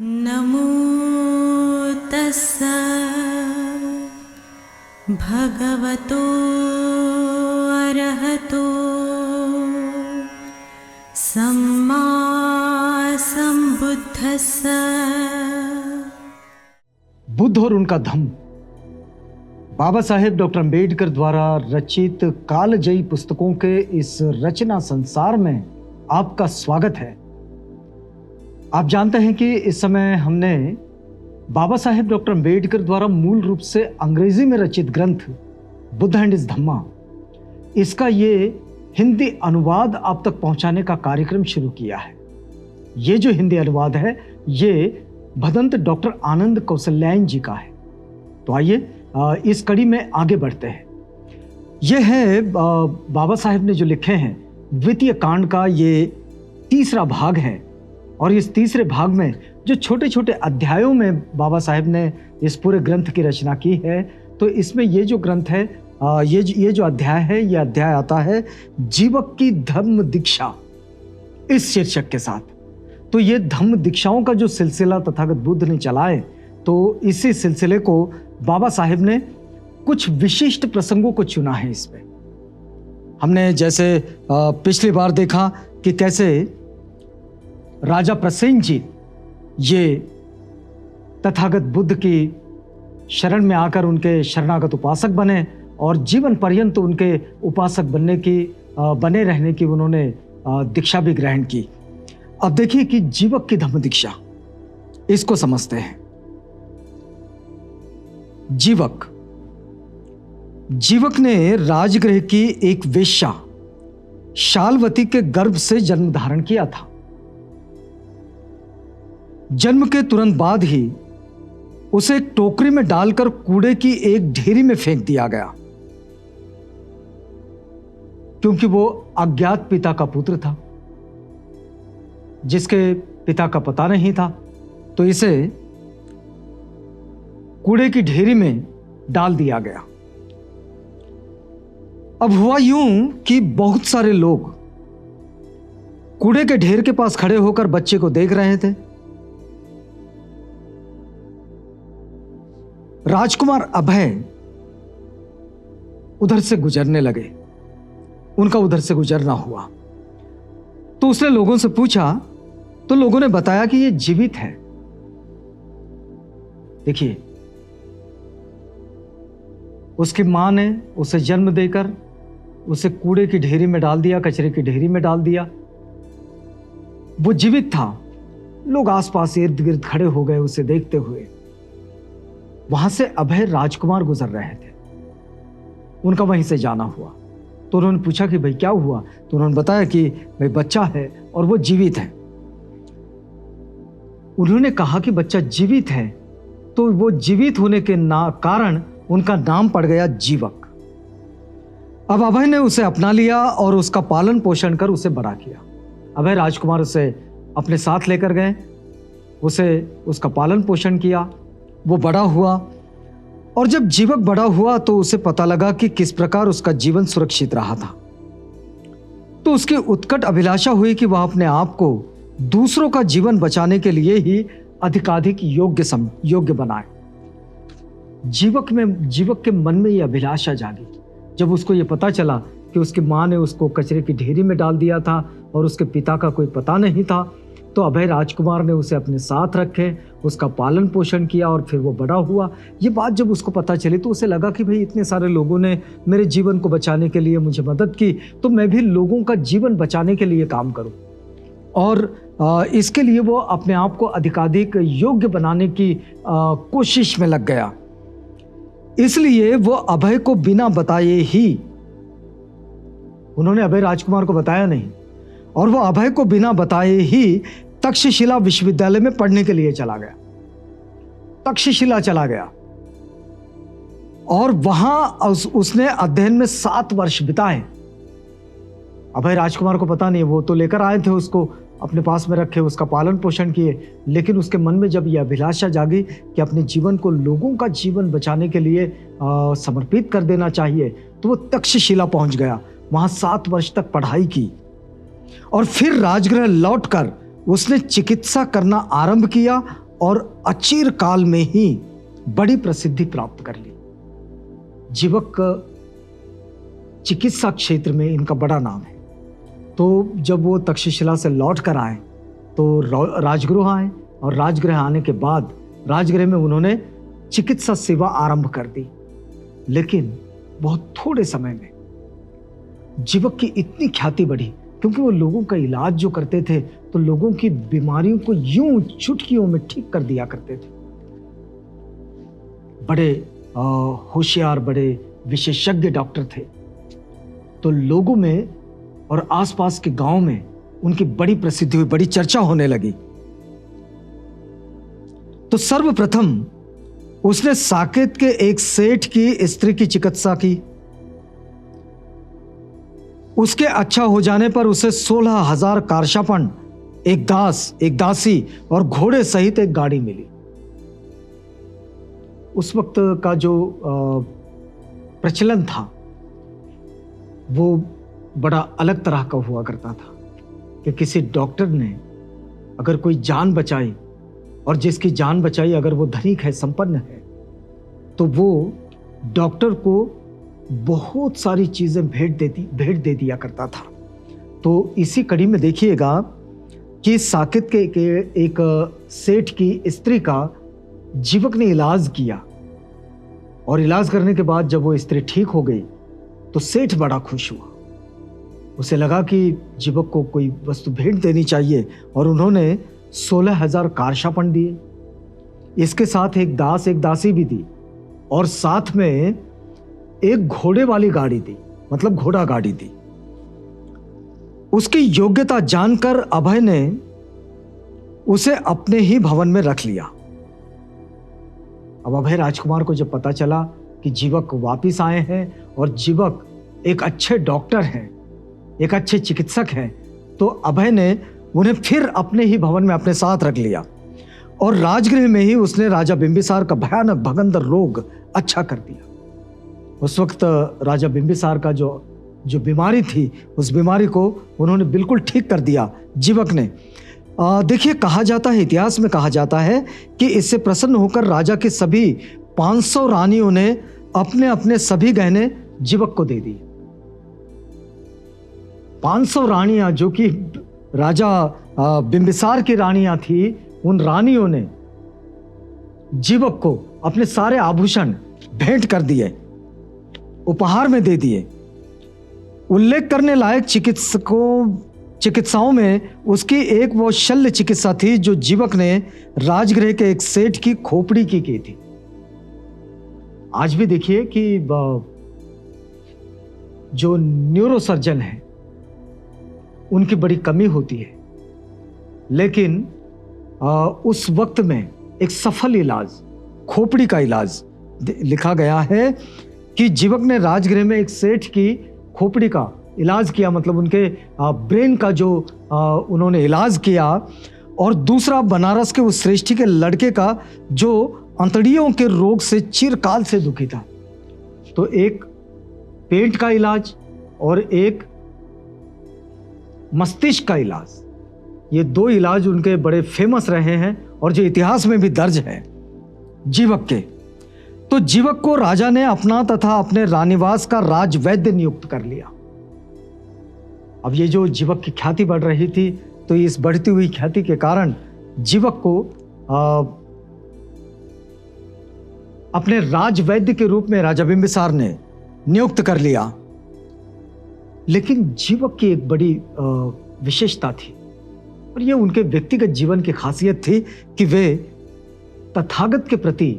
नमो तस्सा भगवतो अरहतो सम्मा संबुद्धस्सा। बुद्ध और उनका धम्म बाबा साहेब डॉक्टर अम्बेडकर द्वारा रचित कालजयी पुस्तकों के इस रचना संसार में आपका स्वागत है। आप जानते हैं कि इस समय हमने बाबा साहेब डॉक्टर अम्बेडकर द्वारा मूल रूप से अंग्रेजी में रचित ग्रंथ बुद्ध एंड हिज धम्मा, इसका ये हिंदी अनुवाद आप तक पहुंचाने का कार्यक्रम शुरू किया है। ये जो हिंदी अनुवाद है ये भदंत डॉक्टर आनंद कौशल्यायन जी का है। तो आइए इस कड़ी में आगे बढ़ते हैं। यह है बाबा साहेब ने जो लिखे हैं द्वितीय कांड का ये तीसरा भाग है, और इस तीसरे भाग में जो छोटे छोटे अध्यायों में बाबा साहेब ने इस पूरे ग्रंथ की रचना की है, तो इसमें ये जो ग्रंथ है ये जो अध्याय है, ये अध्याय आता है जीवक की धम्म दीक्षा इस शीर्षक के साथ। तो ये धम्म दीक्षाओं का जो सिलसिला तथागत बुद्ध ने चलाए, तो इसी सिलसिले को बाबा साहेब ने कुछ विशिष्ट प्रसंगों को चुना है। इसमें हमने जैसे पिछली बार देखा कि कैसे राजा प्रसेनजीत ये तथागत बुद्ध की शरण में आकर उनके शरणागत उपासक बने और जीवन पर्यंत उनके उपासक बने रहने की उन्होंने दीक्षा भी ग्रहण की। अब देखिए कि जीवक की धम्म दीक्षा, इसको समझते हैं। जीवक ने राजगृह की एक वेश्या शालवती के गर्भ से जन्म धारण किया था। जन्म के तुरंत बाद ही उसे एक टोकरी में डालकर कूड़े की एक ढेरी में फेंक दिया गया, क्योंकि वो अज्ञात पिता का पुत्र था जिसके पिता का पता नहीं था। तो इसे कूड़े की ढेरी में डाल दिया गया। अब हुआ यूं कि बहुत सारे लोग कूड़े के ढेर के पास खड़े होकर बच्चे को देख रहे थे। राजकुमार अभय उधर से गुजरने लगे, उनका उधर से गुजरना हुआ। तो उसने लोगों से पूछा, तो लोगों ने बताया कि ये जीवित है। देखिए, उसकी मां ने उसे जन्म देकर उसे कूड़े की ढेरी में डाल दिया, कचरे की ढेरी में डाल दिया। वो जीवित था। लोग आसपास इर्द गिर्द खड़े हो गए उसे देखते हुए। वहां से अभय राजकुमार गुजर रहे थे, उनका वहीं से जाना हुआ। तो उन्होंने पूछा कि भाई क्या हुआ? तो उन्होंने बताया कि भाई बच्चा है और वो जीवित है। उन्होंने कहा कि बच्चा जीवित है, तो वो जीवित होने के कारण उनका नाम पड़ गया जीवक। अब अभय ने उसे अपना लिया और उसका पालन पोषण कर उसे बड़ा किया। अभय राजकुमार उसे अपने साथ लेकर गए, उसका पालन पोषण किया, वो बड़ा हुआ। और जब जीवक बड़ा हुआ तो उसे पता लगा कि किस प्रकार उसका जीवन सुरक्षित रहा था। तो उसकी उत्कट अभिलाषा हुई कि वह अपने आप को दूसरों का जीवन बचाने के लिए ही अधिकाधिक योग्य बनाए। जीवक के मन में यह अभिलाषा जागी जब उसको यह पता चला कि उसकी मां ने उसको कचरे की ढेरी में डाल दिया था और उसके पिता का कोई पता नहीं था। तो अभय राजकुमार ने उसे अपने साथ रखे, उसका पालन पोषण किया और फिर वो बड़ा हुआ। ये बात जब उसको पता चली तो उसे लगा कि भाई इतने सारे लोगों ने मेरे जीवन को बचाने के लिए मुझे मदद की, तो मैं भी लोगों का जीवन बचाने के लिए काम करूं। और इसके लिए वो अपने आप को अधिकाधिक योग्य बनाने की कोशिश में लग गया। इसलिए वो अभय को बिना बताए ही, उन्होंने अभय राजकुमार को बताया नहीं, और वो अभय को बिना बताए ही तक्षशिला विश्वविद्यालय में पढ़ने के लिए चला गया। तक्षशिला चला गया और वहां उसने अध्ययन में 7 वर्ष बिताए। अभय राजकुमार को पता नहीं, वो तो लेकर आए थे उसको, अपने पास में रखे, उसका पालन पोषण किए। लेकिन उसके मन में जब यह अभिलाषा जागी कि अपने जीवन को लोगों का जीवन बचाने के लिए समर्पित कर देना चाहिए, तो वो तक्षशिला पहुंच गया। वहां 7 वर्ष तक पढ़ाई की और फिर राजगृह लौटकर उसने चिकित्सा करना आरंभ किया और अचिर काल में ही बड़ी प्रसिद्धि प्राप्त कर ली। जीवक चिकित्सा क्षेत्र में इनका बड़ा नाम है। तो जब वो तक्षशिला से लौट कर आए तो राजगृह आए, और राजगृह आने के बाद राजगृह में उन्होंने चिकित्सा सेवा आरंभ कर दी। लेकिन बहुत थोड़े समय में जीवक की इतनी ख्याति बढ़ी, क्योंकि वो लोगों का इलाज जो करते थे तो लोगों की बीमारियों को यूं चुटकियों में ठीक कर दिया करते थे। बड़े होशियार, बड़े विशेषज्ञ डॉक्टर थे। तो लोगों में और आसपास के गांव में उनकी बड़ी प्रसिद्धि हुई, बड़ी चर्चा होने लगी। तो सर्वप्रथम उसने साकेत के एक सेठ की स्त्री की चिकित्सा की। उसके अच्छा हो जाने पर उसे 16,000 कारशापन, एक दास, एक दासी और घोड़े सहित एक गाड़ी मिली। उस वक्त का जो प्रचलन था वो बड़ा अलग तरह का हुआ करता था कि किसी डॉक्टर ने अगर कोई जान बचाई, और जिसकी जान बचाई अगर वो धनिक है, संपन्न है, तो वो डॉक्टर को बहुत सारी चीजें भेंट दे दिया करता था। तो इसी कड़ी में देखिएगा कि साकेत के एक सेठ की स्त्री का जीवक ने इलाज किया, और इलाज करने के बाद जब वो स्त्री ठीक हो गई तो सेठ बड़ा खुश हुआ। उसे लगा कि जीवक को कोई वस्तु भेंट देनी चाहिए, और उन्होंने 16,000 कारशापन दिए। इसके साथ एक दास, एक दासी भी दी, और साथ में एक घोड़े वाली गाड़ी दी, मतलब घोड़ा गाड़ी दी। उसकी योग्यता जानकर अभय ने उसे अपने ही भवन में रख लिया। अब अभय राजकुमार को जब पता चला कि जीवक वापिस आए हैं और जीवक एक अच्छे डॉक्टर हैं, एक अच्छे चिकित्सक हैं, तो अभय ने उन्हें फिर अपने ही भवन में अपने साथ रख लिया, और राजगृह में ही उसने राजा बिंबिसार का भयानक भगंदर रोग अच्छा कर दिया। उस वक्त राजा बिंबिसार का जो बीमारी थी, उस बीमारी को उन्होंने बिल्कुल ठीक कर दिया जीवक ने। देखिए, कहा जाता है, इतिहास में कहा जाता है कि इससे प्रसन्न होकर राजा के सभी 500 रानियों ने अपने अपने सभी गहने जीवक को दे दिए। 500 रानियां, जो कि राजा बिंबिसार की रानियां थी, उन रानियों ने जीवक को अपने सारे आभूषण भेंट कर दिए, उपहार में दे दिए। उल्लेख करने लायक चिकित्साओं में उसकी एक वो शल्य चिकित्सा थी जो जीवक ने राजगृह के एक सेठ की खोपड़ी की थी। आज भी देखिए कि जो न्यूरोसर्जन है उनकी बड़ी कमी होती है, लेकिन उस वक्त में एक सफल इलाज, खोपड़ी का इलाज लिखा गया है कि जीवक ने राजगृह में एक सेठ की खोपड़ी का इलाज किया, मतलब उनके ब्रेन का जो उन्होंने इलाज किया, और दूसरा बनारस के उस श्रेष्ठी के लड़के का जो अंतड़ियों के रोग से चिरकाल से दुखी था। तो एक पेट का इलाज और एक मस्तिष्क का इलाज, ये 2 इलाज उनके बड़े फेमस रहे हैं और जो इतिहास में भी दर्ज है जीवक के। तो जीवक को राजा ने अपना तथा अपने रानीवास का राजवैद्य नियुक्त कर लिया। अब ये जो जीवक की ख्याति बढ़ रही थी, तो इस बढ़ती हुई ख्याति के कारण जीवक को अपने राजवैद्य के रूप में राजा बिंबिसार ने नियुक्त कर लिया। लेकिन जीवक की एक बड़ी विशेषता थी, और यह उनके व्यक्तिगत जीवन की खासियत थी कि वे तथागत के प्रति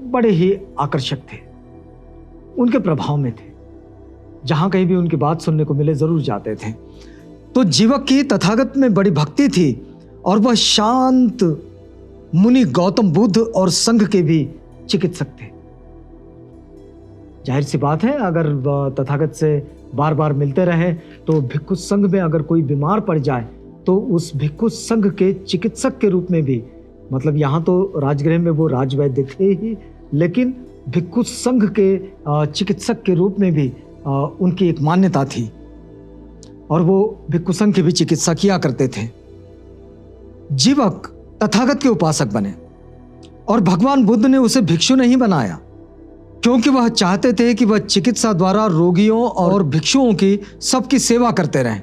बड़े ही आकर्षक थे, उनके प्रभाव में थे। जहां कहीं भी उनकी बात सुनने को मिले जरूर जाते थे। तो जीवक की तथागत में बड़ी भक्ति थी, और वह शांत मुनि गौतम बुद्ध और संघ के भी चिकित्सक थे। जाहिर सी बात है, अगर तथागत से बार बार मिलते रहे तो भिक्षु संघ में अगर कोई बीमार पड़ जाए तो उस भिक्षु संघ के चिकित्सक के रूप में भी, मतलब यहाँ तो राजगृह में वो राजवैद्य थे ही, लेकिन भिक्षु संघ के चिकित्सक के रूप में भी उनकी एक मान्यता थी, और वो भिक्षु संघ की भी चिकित्सा किया करते थे। जीवक तथागत के उपासक बने। और भगवान बुद्ध ने उसे भिक्षु नहीं बनाया, क्योंकि वह चाहते थे कि वह चिकित्सा द्वारा रोगियों और भिक्षुओं की सबकी सेवा करते रहें।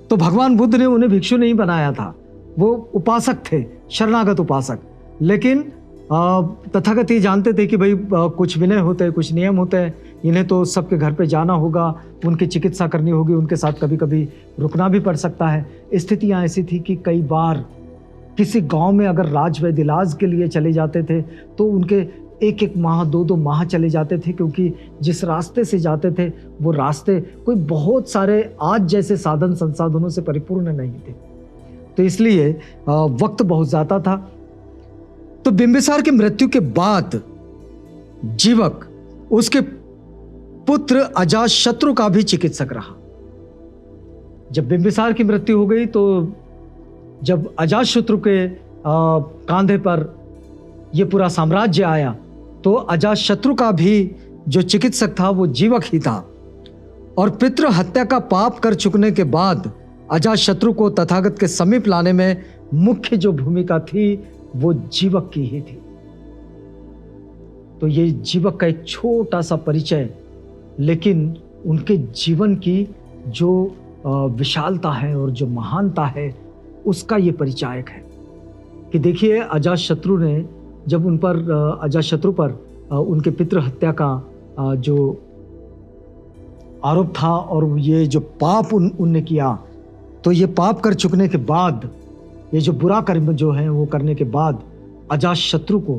तो भगवान बुद्ध ने उन्हें भिक्षु नहीं बनाया था, वो उपासक थे, शरणागत उपासक। लेकिन तथागत ये जानते थे कि भाई कुछ विनय होते हैं, कुछ नियम होते हैं, इन्हें तो सबके घर पे जाना होगा, उनकी चिकित्सा करनी होगी, उनके साथ कभी कभी रुकना भी पड़ सकता है। स्थितियाँ ऐसी थी कि कई बार किसी गांव में अगर राजवैद्य इलाज के लिए चले जाते थे तो उनके एक एक माह, दो दो माह चले जाते थे, क्योंकि जिस रास्ते से जाते थे वो रास्ते कोई बहुत सारे आज जैसे साधन संसाधनों से परिपूर्ण नहीं थे। तो इसलिए वक्त बहुत ज़्यादा था। तो बिंबिसार की मृत्यु के बाद जीवक उसके पुत्र अजातशत्रु का भी चिकित्सक रहा। जब बिंबिसार की मृत्यु हो गई तो जब अजातशत्रु के कांधे पर यह पूरा साम्राज्य आया तो अजातशत्रु का भी जो चिकित्सक था वो जीवक ही था। और पितृ हत्या का पाप कर चुकने के बाद अजातशत्रु को तथागत के समीप लाने में मुख्य जो भूमिका थी वो जीवक की ही थी। तो ये जीवक का एक छोटा सा परिचय, लेकिन उनके जीवन की जो विशालता है और जो महानता है उसका ये परिचायक है। कि देखिए अजातशत्रु ने जब उन पर अजातशत्रु पर उनके पितृ हत्या का जो आरोप था और ये जो पाप उनने किया, तो ये पाप कर चुकने के बाद, ये जो बुरा कर्म जो है वो करने के बाद अजातशत्रु को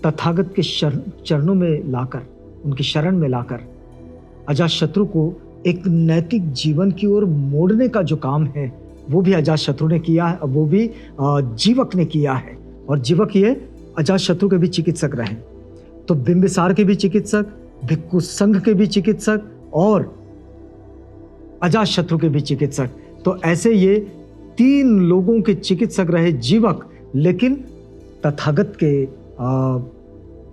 तथागत के चरणों में लाकर, उनकी शरण में लाकर अजातशत्रु को एक नैतिक जीवन की ओर मोड़ने का जो काम है वो भी अजातशत्रु ने किया है, वो भी जीवक ने किया है। और जीवक ये अजातशत्रु के भी चिकित्सक रहे। तो बिंबिसार के भी चिकित्सक, भिक्खु संघ के भी चिकित्सक और अजातशत्रु के भी चिकित्सक। तो ऐसे ये 3 लोगों के चिकित्सक रहे जीवक, लेकिन तथागत के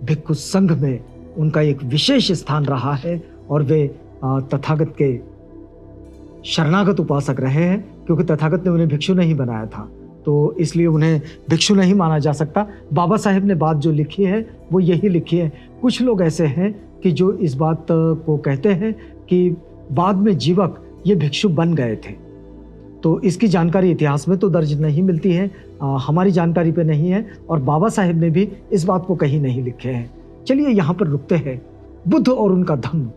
भिक्खु संघ में उनका एक विशेष स्थान रहा है और वे तथागत के शरणागत उपासक रहे हैं, क्योंकि तथागत ने उन्हें भिक्षु नहीं बनाया था, तो इसलिए उन्हें भिक्षु नहीं माना जा सकता। बाबा साहेब ने बात जो लिखी है वो यही लिखी है। कुछ लोग ऐसे हैं कि जो इस बात को कहते हैं कि बाद में जीवक ये भिक्षु बन गए थे, तो इसकी जानकारी इतिहास में तो दर्ज नहीं मिलती है, हमारी जानकारी पे नहीं है, और बाबा साहेब ने भी इस बात को कहीं नहीं लिखे हैं। चलिए यहाँ पर रुकते हैं। बुद्ध और उनका धम्म,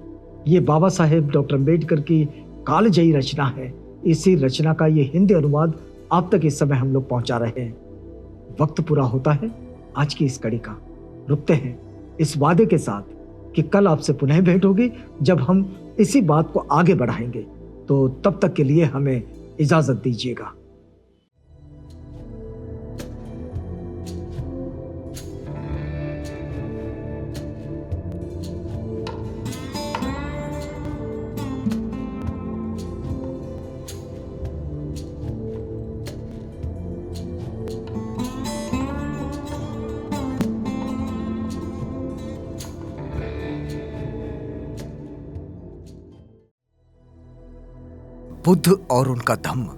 ये बाबा साहेब डॉक्टर अम्बेडकर की कालजयी रचना है। इसी रचना का ये हिंदी अनुवाद आप तक इस समय हम लोग पहुंचा रहे हैं। वक्त पूरा होता है आज की इस कड़ी का। रुकते हैं इस वादे के साथ कि कल आपसे पुनः भेंट होगी जब हम इसी बात को आगे बढ़ाएंगे। तो तब तक के लिए हमें इजाजत दीजिएगा। बुद्ध और उनका धम्म।